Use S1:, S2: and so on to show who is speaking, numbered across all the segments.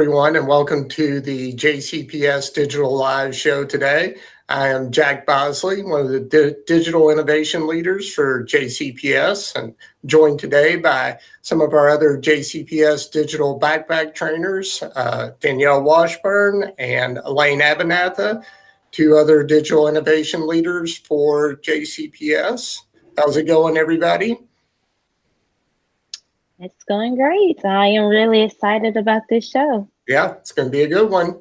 S1: everyone, and welcome to the JCPS Digital Live show today. I am Jack Bosley, one of the digital innovation leaders for JCPS, and joined today by some of our other JCPS digital backpack trainers, Danielle Washburn and Elaine Abernathy, two other digital innovation leaders for JCPS. How's it going, everybody?
S2: It's going great. I am really excited about this show.
S1: Yeah, it's going to be a good one.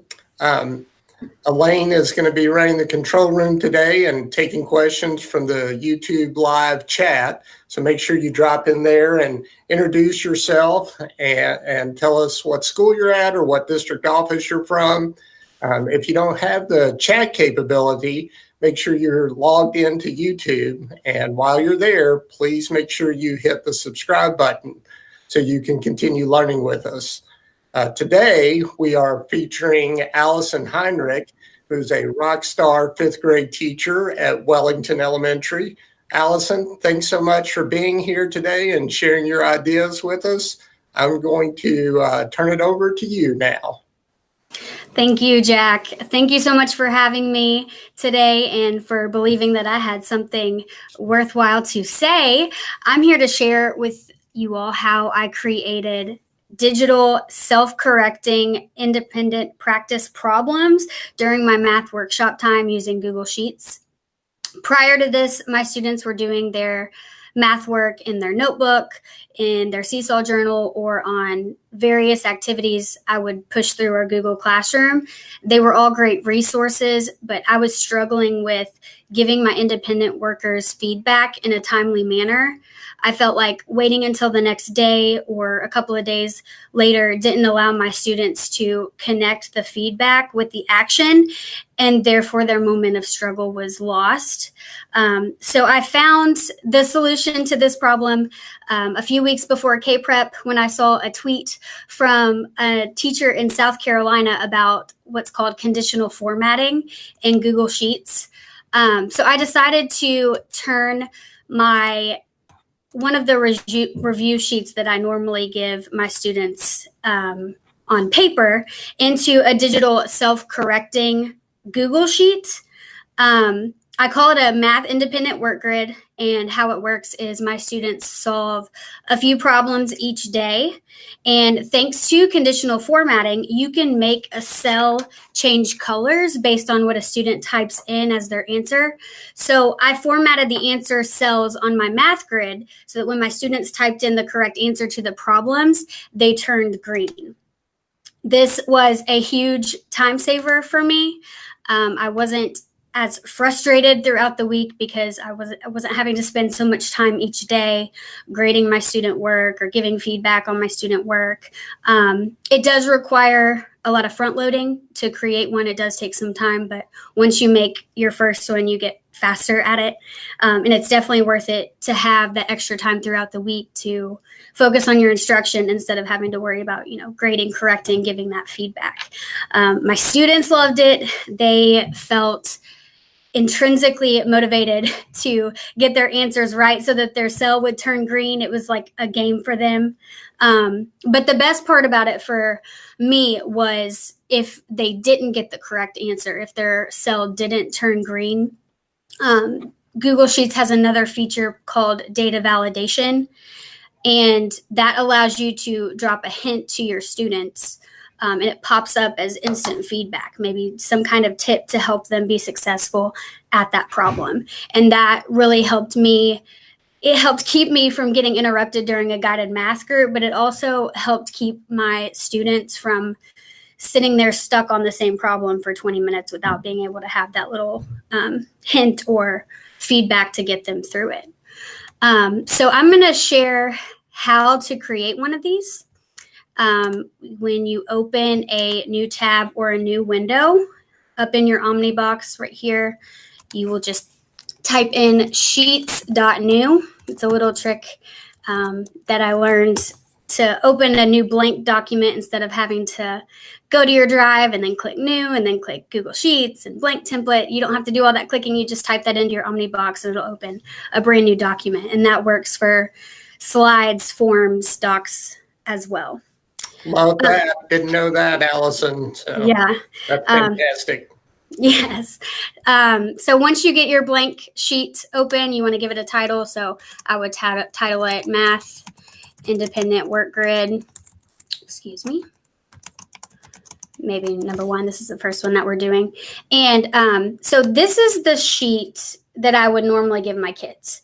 S1: Elaine is going to be running the control room today and taking questions from the YouTube live chat. So make sure you drop in there and introduce yourself and tell us what school you're at or what district office you're from. If you don't have the chat capability, make sure you're logged into YouTube. And while you're there, please make sure you hit the subscribe button so you can continue learning with us. Today, we are featuring Allyson Heinrich, who's a rock star fifth grade teacher at Wellington Elementary. Allyson, thanks so much for being here today and sharing your ideas with us. I'm going to turn it over to you now.
S3: Thank you, Jack. Thank you so much for having me today and for believing that I had something worthwhile to say. I'm here to share with you all how I created digital self-correcting independent practice problems during my math workshop time using Google Sheets. Prior to this, my students were doing their math work in their notebook, in their Seesaw journal, or on various activities I would push through our Google Classroom. They were all great resources, but I was struggling with giving my independent workers feedback in a timely manner. I felt like waiting until the next day or a couple of days later didn't allow my students to connect the feedback with the action, and therefore their moment of struggle was lost. So I found the solution to this problem a few weeks before K-Prep when I saw a tweet from a teacher in South Carolina about what's called conditional formatting in Google Sheets. So I decided to turn one of the review sheets that I normally give my students on paper into a digital self-correcting Google Sheet. I call it a math independent work grid, and how it works is my students solve a few problems each day. And thanks to conditional formatting, you can make a cell change colors based on what a student types in as their answer. So I formatted the answer cells on my math grid so that when my students typed in the correct answer to the problems, they turned green. This was a huge time saver for me. I wasn't as frustrated throughout the week because I wasn't having to spend so much time each day grading my student work or giving feedback on my student work. It does require a lot of front loading to create one. It does take some time, but once you make your first one, you get faster at it. And it's definitely worth it to have that extra time throughout the week to focus on your instruction instead of having to worry about, grading, correcting, giving that feedback. My students loved it. They felt intrinsically motivated to get their answers right so that their cell would turn green. It was like a game for them. But the best part about it for me was if they didn't get the correct answer, if their cell didn't turn green, Google Sheets has another feature called data validation, and that allows you to drop a hint to your students. And it pops up as instant feedback, maybe some kind of tip to help them be successful at that problem. And that really helped me. It helped keep me from getting interrupted during a guided math group, but it also helped keep my students from sitting there stuck on the same problem for 20 minutes without being able to have that little hint or feedback to get them through it. So I'm going to share how to create one of these. When you open a new tab or a new window up in your Omnibox right here, you will just type in sheets.new. It's a little trick that I learned to open a new blank document instead of having to go to your drive and then click new and then click Google Sheets and blank template. You don't have to do all that clicking. You just type that into your Omnibox and it'll open a brand new document. And that works for slides, forms, docs as well.
S1: Love that. Didn't know that, Allyson. So
S3: Yeah.
S1: that's fantastic.
S3: Yes. So once you get your blank sheet open, you want to give it a title. So I would title it Math Independent Work Grid. Excuse me. Maybe number 1. This is the first one that we're doing. And so this is the sheet that I would normally give my kids.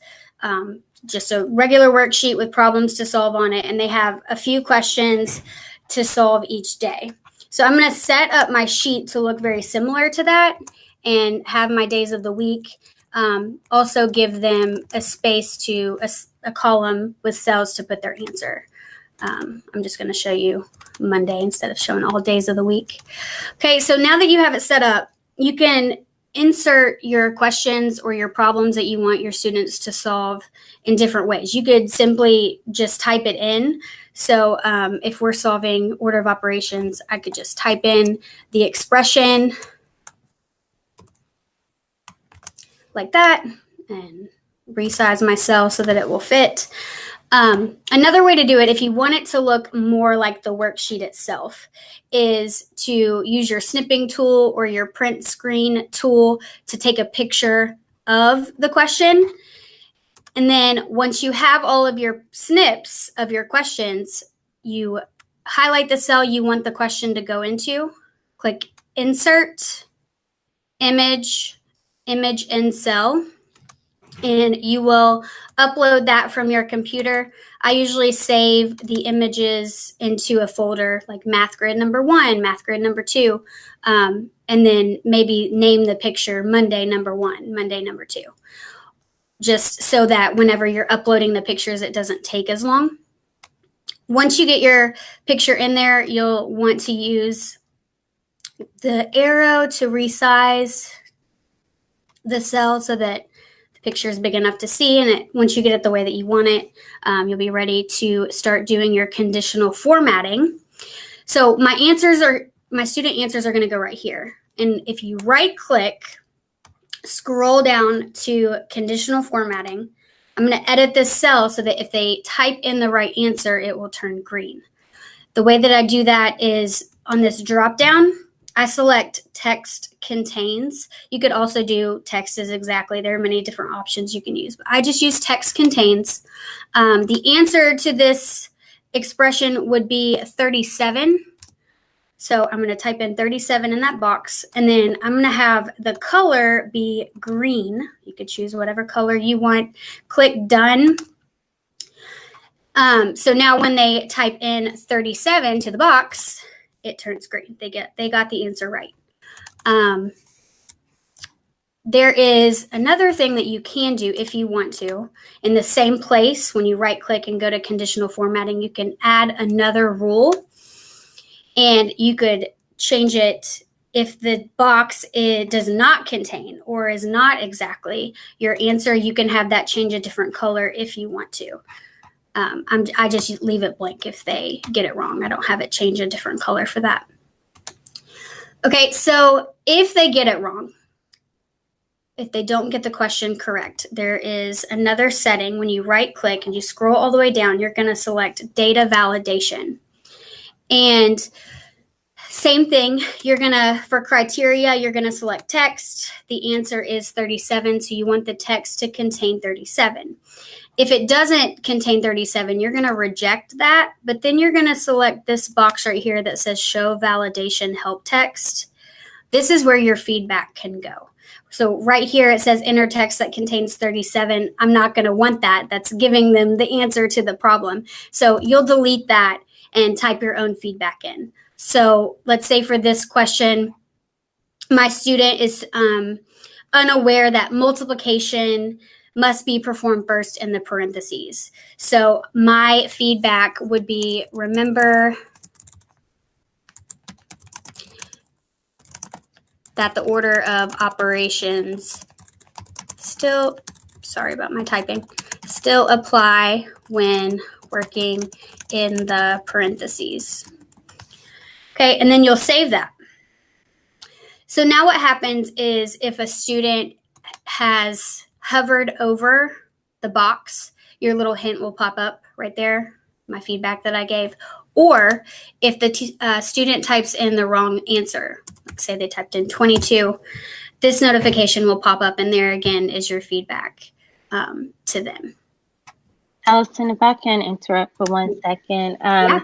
S3: Just a regular worksheet with problems to solve on it. And they have a few questions to solve each day. So I'm going to set up my sheet to look very similar to that and have my days of the week. Also give them a space to a column with cells to put their answer. I'm just going to show you Monday instead of showing all days of the week. Okay, so now that you have it set up, you can insert your questions or your problems that you want your students to solve in different ways. You could simply just type it in. So if we're solving order of operations, I could just type in the expression like that and resize my cell so that it will fit. Another way to do it, if you want it to look more like the worksheet itself, is to use your snipping tool or your print screen tool to take a picture of the question. And then once you have all of your snips of your questions, you highlight the cell you want the question to go into, click Insert, Image, Image in Cell, and you will upload that from your computer. I usually save the images into a folder like Math Grid number 1, Math Grid number 2, and then maybe name the picture Monday number 1, Monday number 2, just so that whenever you're uploading the pictures, it doesn't take as long. Once you get your picture in there, you'll want to use the arrow to resize the cell so that picture is big enough to see, and once you get it the way that you want it, you'll be ready to start doing your conditional formatting. So my student answers are going to go right here. And if you right click, scroll down to conditional formatting, I'm going to edit this cell so that if they type in the right answer, it will turn green. The way that I do that is on this drop down, I select text contains. You could also do text is exactly. There are many different options you can use, but I just use text contains. The answer to this expression would be 37. So I'm going to type in 37 in that box, and then I'm going to have the color be green. You could choose whatever color you want. Click done. So now when they type in 37 to the box, it turns green. They got the answer right. There is another thing that you can do if you want to. In the same place, when you right click and go to conditional formatting, you can add another rule, and you could change it if the box does not contain or is not exactly your answer. You can have that change a different color if you want to. I just leave it blank if they get it wrong. I don't have it change a different color for that. Okay, so if they get it wrong, if they don't get the question correct, there is another setting. When you right click and you scroll all the way down, you're going to select data validation. And same thing, for criteria, you're going to select text. The answer is 37, so you want the text to contain 37. If it doesn't contain 37, you're going to reject that, but then you're going to select this box right here that says Show Validation Help Text. This is where your feedback can go. So right here it says enter text that contains 37. I'm not going to want that. That's giving them the answer to the problem. So you'll delete that and type your own feedback in. So let's say for this question, my student is unaware that multiplication must be performed first in the parentheses. So my feedback would be, remember that the order of operations still apply when working in the parentheses. Okay, and then you'll save that. So now what happens is if a student has hovered over the box, your little hint will pop up right there, my feedback that I gave. Or if the student types in the wrong answer, let's say they typed in 22, this notification will pop up, and there again is your feedback to them.
S2: Allyson, if I can interrupt for 1 second.
S3: Yeah.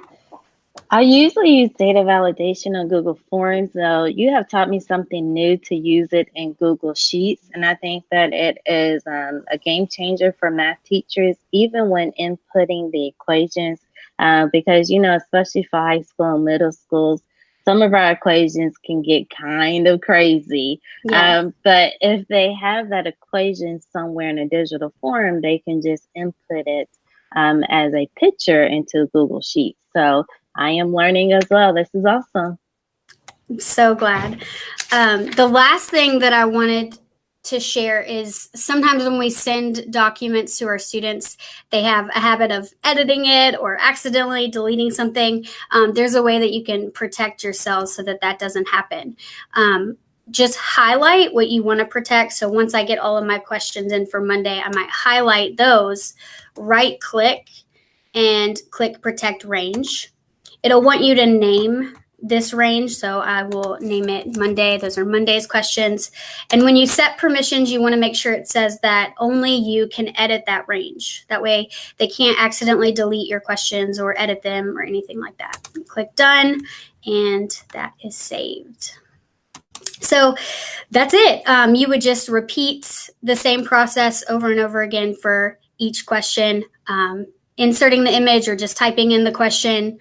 S2: I usually use data validation on Google Forms, though you have taught me something new to use it in Google Sheets, and I think that it is a game changer for math teachers, even when inputting the equations, because, especially for high school and middle schools, some of our equations can get kind of crazy.
S3: Yeah.
S2: But if they have that equation somewhere in a digital form, they can just input it as a picture into Google Sheets. So I am learning as well. This is awesome.
S3: I'm so glad. The last thing that I wanted to share is sometimes when we send documents to our students, they have a habit of editing it or accidentally deleting something. There's a way that you can protect yourselves so that that doesn't happen. Just highlight what you want to protect. So once I get all of my questions in for Monday, I might highlight those, right click, and click Protect Range. It'll want you to name this range, so I will name it Monday. Those are Monday's questions. And when you set permissions, you want to make sure it says that only you can edit that range. That way they can't accidentally delete your questions or edit them or anything like that. Click Done, and that is saved. So that's it. You would just repeat the same process over and over again for each question, inserting the image or just typing in the question,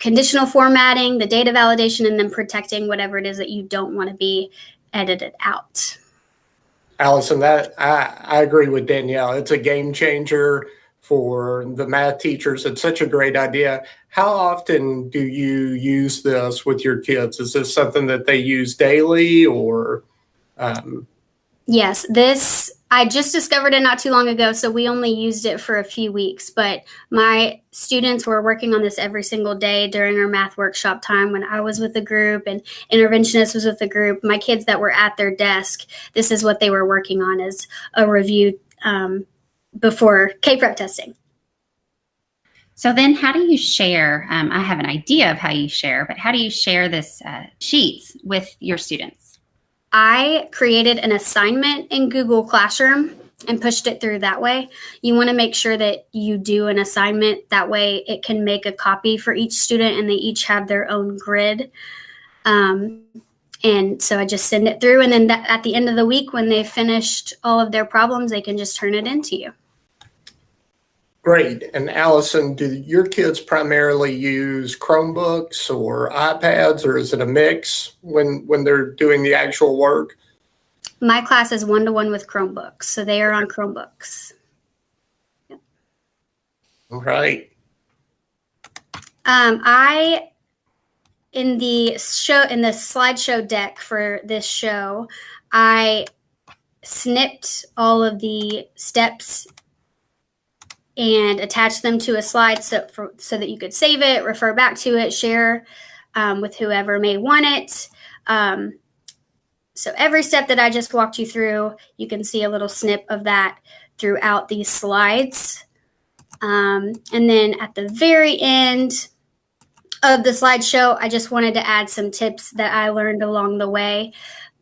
S3: conditional formatting, the data validation, and then protecting whatever it is that you don't want to be edited out.
S1: Allyson, that I agree with Danielle. It's a game changer for the math teachers. It's such a great idea. How often do you use this with your kids? Is this something that they use daily or?
S3: Yes, I just discovered it not too long ago, so we only used it for a few weeks, but my students were working on this every single day during our math workshop time when I was with the group and interventionist was with the group. My kids that were at their desk, this is what they were working on as a review before K-Prep testing.
S4: So then how do you share, I have an idea of how you share, but how do you share this sheets with your students?
S3: I created an assignment in Google Classroom and pushed it through that way. You want to make sure that you do an assignment. That way it can make a copy for each student and they each have their own grid. And so I just send it through. And then at the end of the week, when they've finished all of their problems, they can just turn it into you.
S1: Great. And Allyson, do your kids primarily use Chromebooks or iPads, or is it a mix when they're doing the actual work?
S3: My class is 1-to-1 with Chromebooks, so they are on Chromebooks. Yep.
S1: All right.
S3: In the slideshow deck for this show, I snipped all of the steps and attach them to a slide so that you could save it, refer back to it, share with whoever may want it. So every step that I just walked you through, you can see a little snip of that throughout these slides. And then at the very end of the slideshow, I just wanted to add some tips that I learned along the way.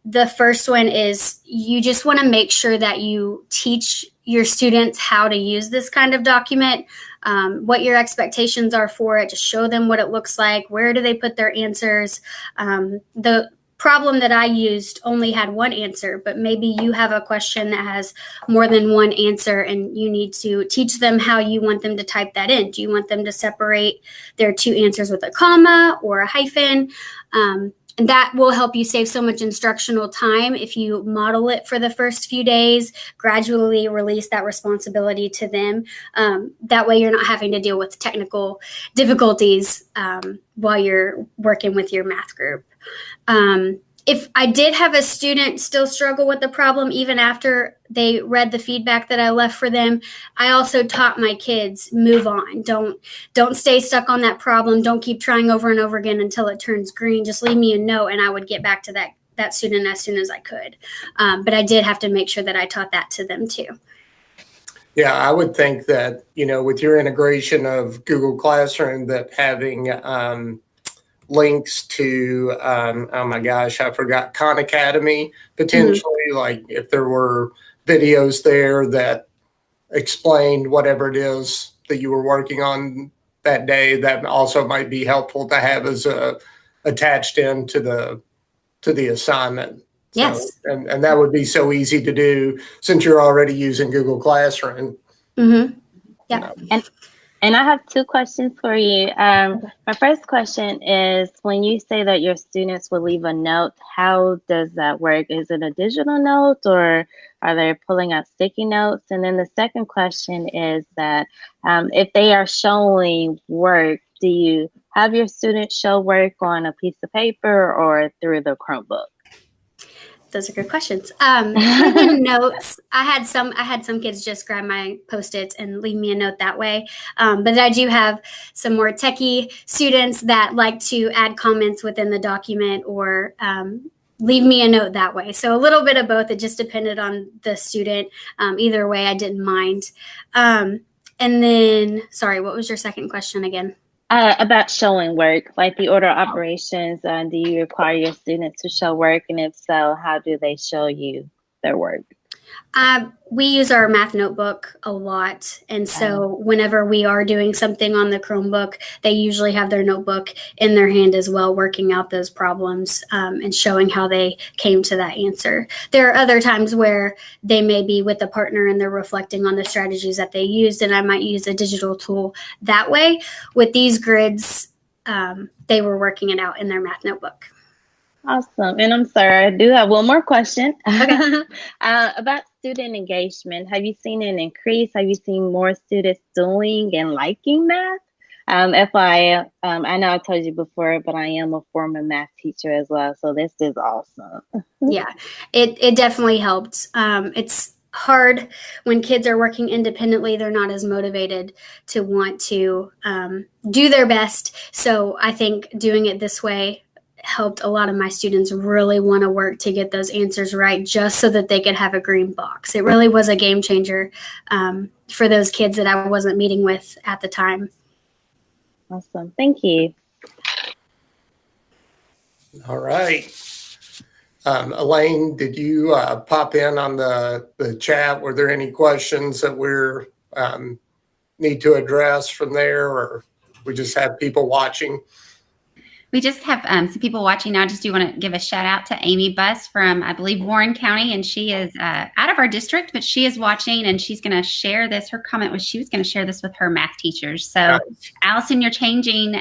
S3: The first one is you just want to make sure that you teach your students how to use this kind of document, what your expectations are for it, just show them what it looks like, where do they put their answers. The problem that I used only had one answer, but maybe you have a question that has more than one answer and you need to teach them how you want them to type that in. Do you want them to separate their two answers with a comma or a hyphen? And that will help you save so much instructional time if you model it for the first few days, gradually release that responsibility to them. That way you're not having to deal with technical difficulties while you're working with your math group. If I did have a student still struggle with the problem even after they read the feedback that I left for them, I also taught my kids, move on. Don't stay stuck on that problem. Don't keep trying over and over again until it turns green. Just leave me a note and I would get back to that student as soon as I could. But I did have to make sure that I taught that to them too.
S1: Yeah, I would think that, with your integration of Google Classroom, that having links to, oh my gosh, I forgot, Khan Academy, potentially, like if there were videos there that explained whatever it is that you were working on that day, that also might be helpful to have as attached into the assignment.
S3: Yes.
S1: So, and that would be so easy to do since you're already using Google Classroom.
S3: Mm-hmm. Yeah.
S2: And I have two questions for you. My first question is, when you say that your students will leave a note, how does that work? Is it a digital note, or are they pulling out sticky notes? And then the second question is that if they are showing work, do you have your students show work on a piece of paper or through the Chromebook?
S3: Those are good questions. For the notes, I had some kids just grab my Post-its and leave me a note that way. But I do have some more techie students that like to add comments within the document or leave me a note that way. So a little bit of both. It just depended on the student. Either way, I didn't mind. And then, sorry, what was your second question again?
S2: About showing work, like the order of operations. Do you require your students to show work? And if so, how do they show you their work?
S3: We use our math notebook a lot. And so whenever we are doing something on the Chromebook, they usually have their notebook in their hand as well, working out those problems and showing how they came to that answer. There are other times where they may be with a partner and they're reflecting on the strategies that they used, and I might use a digital tool that way. With these grids, they were working it out in their math notebook.
S2: Awesome. And I'm sorry, I do have one more question.
S3: Okay.
S2: About student engagement. Have you seen an increase? Have you seen more students doing and liking math? FYI, I know I told you before, but I am a former math teacher as well. So this is awesome.
S3: Yeah, it definitely helped. It's hard when kids are working independently. They're not as motivated to want to do their best. So I think doing it this way helped a lot of my students really want to work to get those answers right, just so that they could have a green box. It really was a game changer for those kids that I wasn't meeting with at the time.
S2: Awesome. Thank you.
S1: All right. Elaine, did you pop in on the chat? Were there any questions that we're need to address from there, or we just have people watching?
S4: We just have some people watching now. Just do want to give a shout out to Amy Buss from, I believe, Warren County, and she is out of our district, but she is watching, and she's going to share this. Her comment was she was going to share this with her math teachers. So, nice. Allyson, you're changing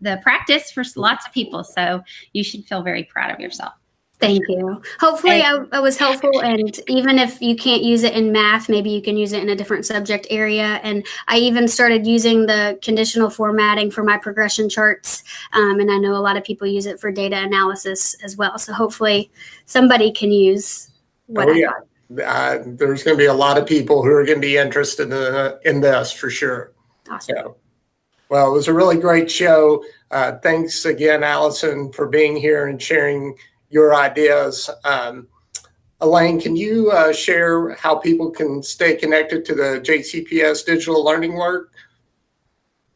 S4: the practice for lots of people, so you should feel very proud of yourself.
S3: Thank you. Hopefully I was helpful, and even if you can't use it in math, maybe you can use it in a different subject area. And I even started using the conditional formatting for my progression charts, and I know a lot of people use it for data analysis as well. So hopefully somebody can use what I got.
S1: There's going to be a lot of people who are going to be interested in this for sure.
S3: Awesome.
S1: So, well, it was a really great show. Thanks again, Allyson, for being here and sharing your ideas. Elaine, can you share how people can stay connected to the JCPS digital learning work?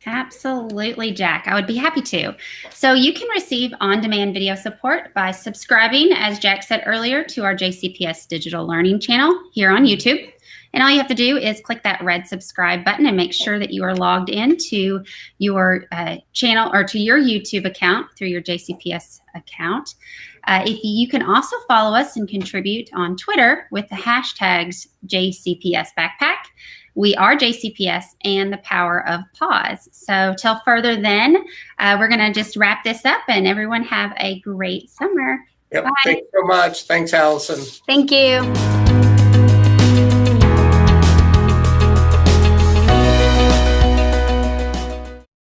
S4: Absolutely, Jack. I would be happy to. So you can receive on-demand video support by subscribing, as Jack said earlier, to our JCPS digital learning channel here on YouTube. And all you have to do is click that red subscribe button and make sure that you are logged into your channel or to your YouTube account through your JCPS account. If you can also follow us and contribute on Twitter with the hashtags JCPS Backpack. We are JCPS and the power of pause. So till further then, we're going to just wrap this up, and everyone have a great summer.
S1: Yep. Bye. Thanks so much. Thanks, Allyson.
S3: Thank you.